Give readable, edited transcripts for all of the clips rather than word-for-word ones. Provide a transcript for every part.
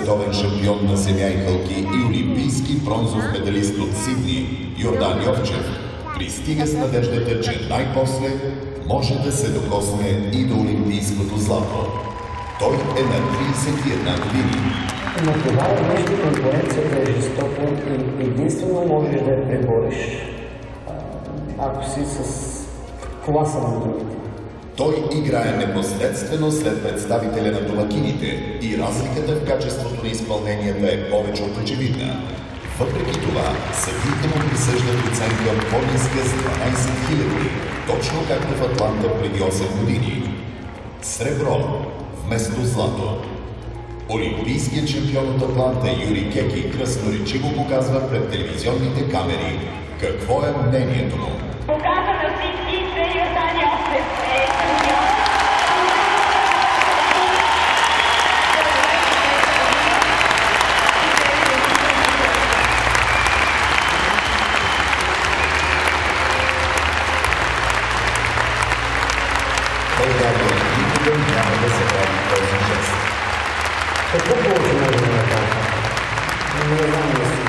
Световен шампион на семя и хълки и олимпийски бронзов медалист от Сидни Йордан Йовчев пристига с надеждата, че най-после може да се докосне и до олимпийското злато. Той е на 31 години. Но това нещо конкуренцията е жестока и единствено можеш да я пребориш, ако си с класа на другите. Той играе непосредствено след представителя на домакините и разликата в качеството на изпълненията е повече от очевидна. Въпреки това, съдиите му присъждат оценка по-ниска с 12 000, точно както в Атланта преди 8 години. Сребро вместо злато. Олимпийският шампион от Атланта Юрий Кеки красноречиво показва пред телевизионните камери какво е мнението му. Показва на всички, че Йордан Йовчев е шампион. България никога няма да се прави този жест. Какво повече може да направя? Не знам да си.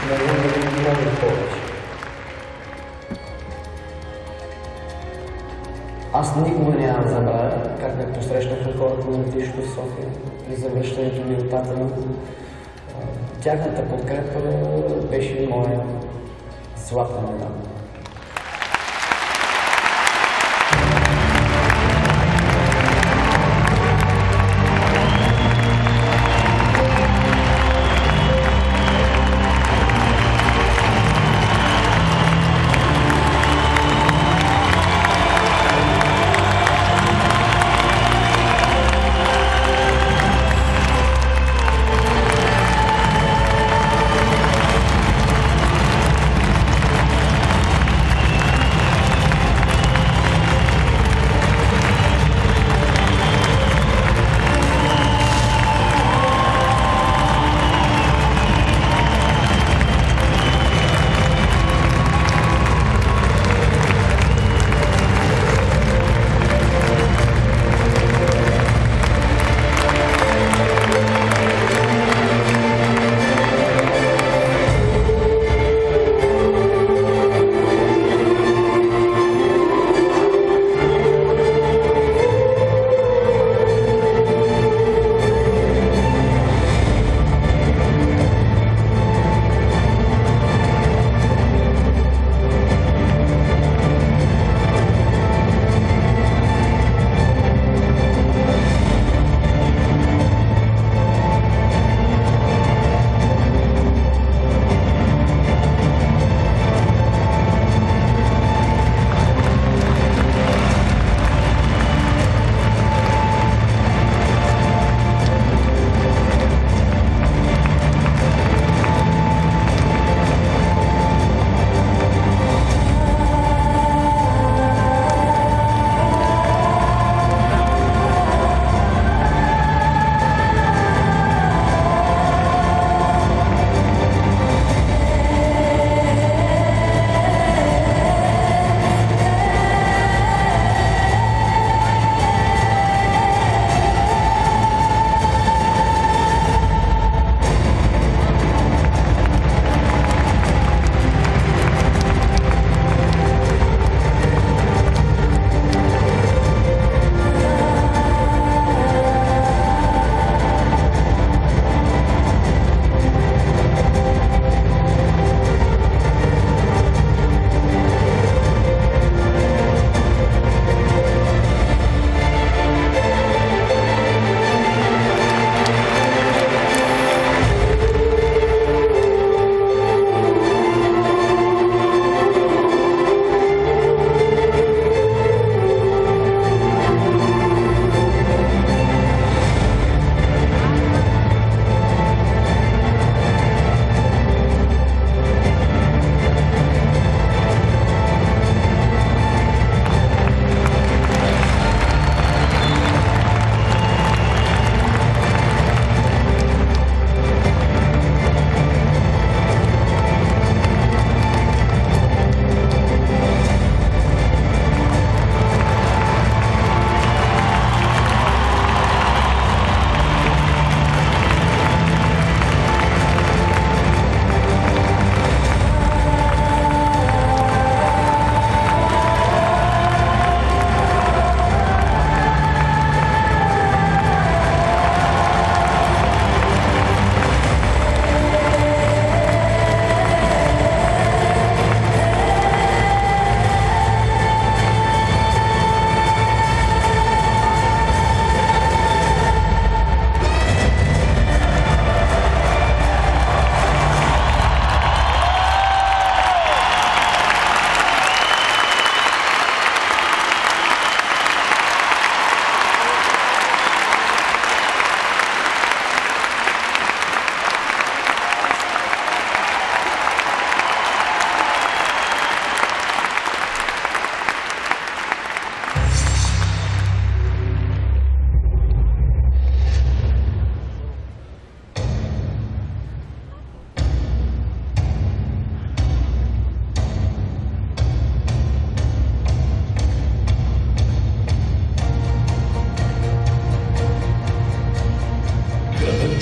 Не знам да може повече. Аз никога няма да забравя как ме посрещнаха хората на летището в София при завръщането ми от Татъна. Тяхната подкрепа беше моя златна медал.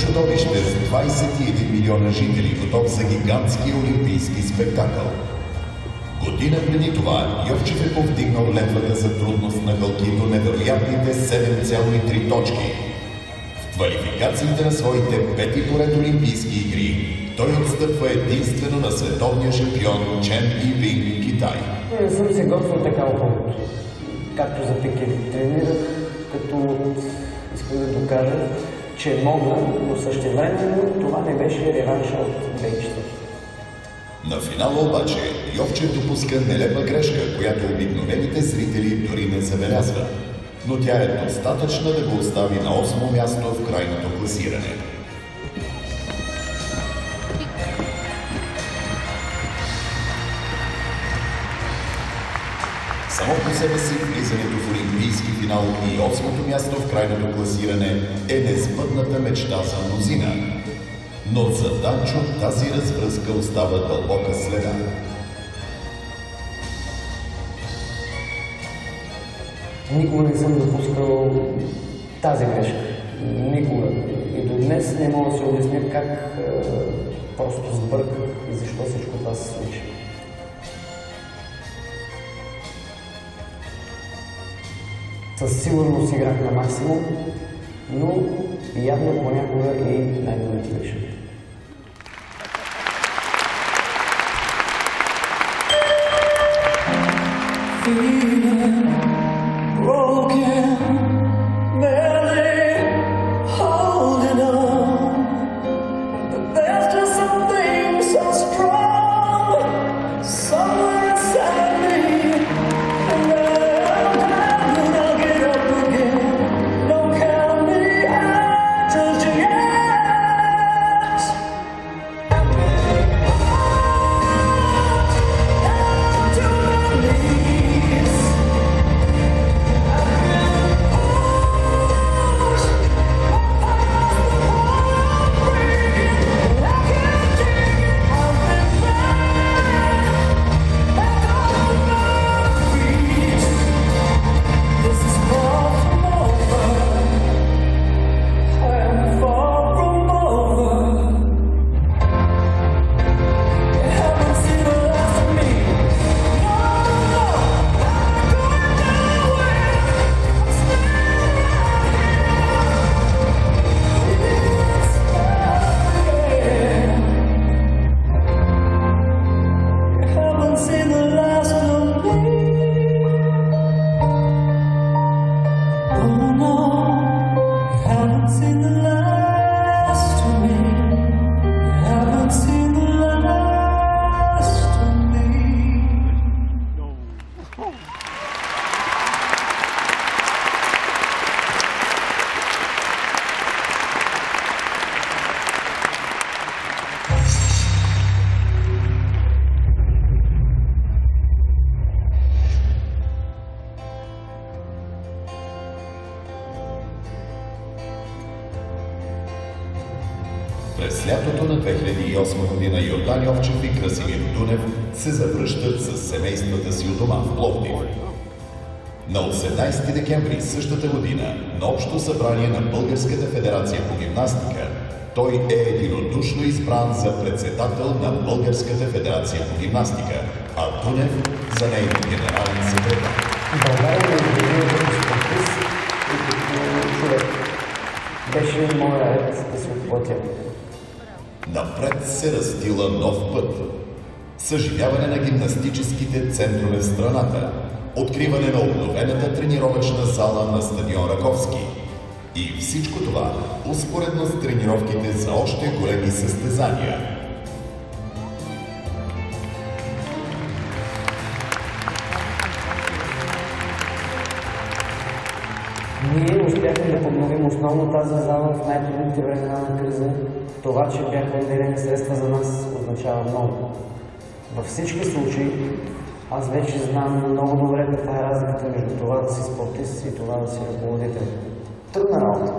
чудовище с 21 милиона жители, готов за гигантски олимпийски спектакъл. Година преди това Йовчев е повдигнал летвата за трудност на хълки до невероятните 7,3 точки. В квалификациите на своите пети поред олимпийски игри той отстъпва единствено на световния шампион Чен Йипинг, Китай. Не съм се готвил така хубаво, както за Пекин. Тренирах, като искам да докажа, че мога, но същевременно това не беше реванша от 2004. На финала обаче Йовчев допуска нелепа грешка, която обикновените зрители дори не забелязва. Но тя е достатъчна да го остави на 8-о място в крайното класиране. Само по себе си влизането в олимпийски финал и 8-то място в крайното класиране е несбъдната мечта за мнозина. Но за Данчо тази развръзка остава дълбока следа. Никога не съм допускал тази грешка. Никога. И до днес не мога да се обясня как просто сбърках и защо всичко това се случи. Със сигурност играх на максимум, но явно понякога и най-добре грешка. През лятото на 2008 година Йордан Йовчев и Красимир Дунев се завръщат с семействата си у дома в Пловдив. На 18 декември същата година на общо събрание на Българската федерация по гимнастика той е единодушно избран за председател на Българската федерация по гимнастика, а Дунев за нейн генерален секретар. България е един спортист и като човек. Беше моя ред да се отплатя. Напред се разстила нов път. Съживяване на гимнастическите центрове в страната. Откриване на обновената тренировъчна зала на стадион Раковски. И всичко това успоредно с тренировките за още големи състезания. Ние успяхме да подновим основно тази зала в най-трудните времена на криза. Това, че бяха отделени средства за нас, означава много. Във всички случаи, аз вече знам много добре каква е разликата между това да си спортист и това да си ръководител. Трудна работа.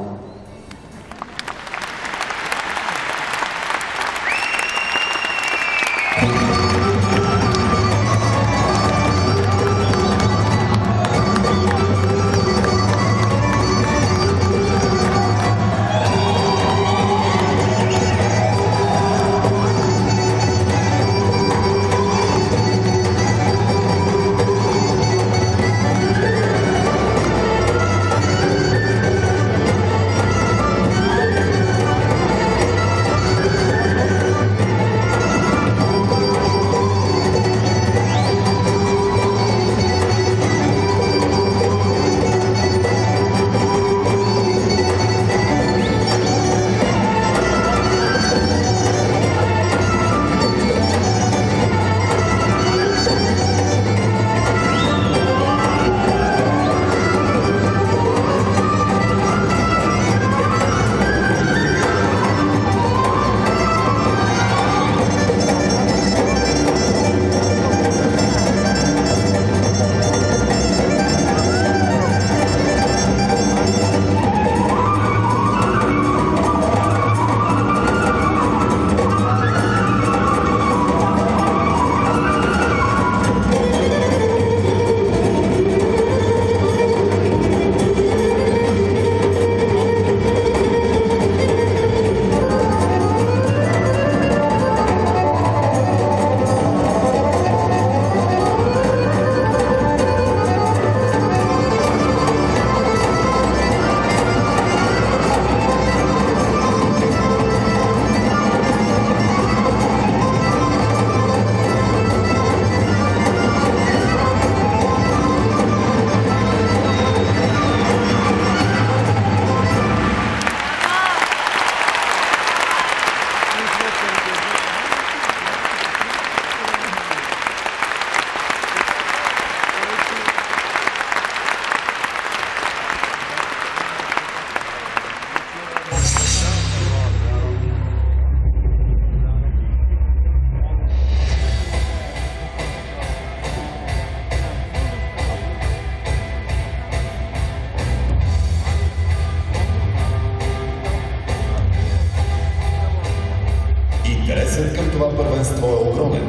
Интересът към това първенство е огромен.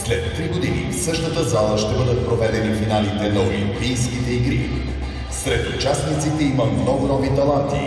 След 3 години в същата зала ще бъдат проведени финалите на Олимпийските игри. Сред участниците има много нови таланти.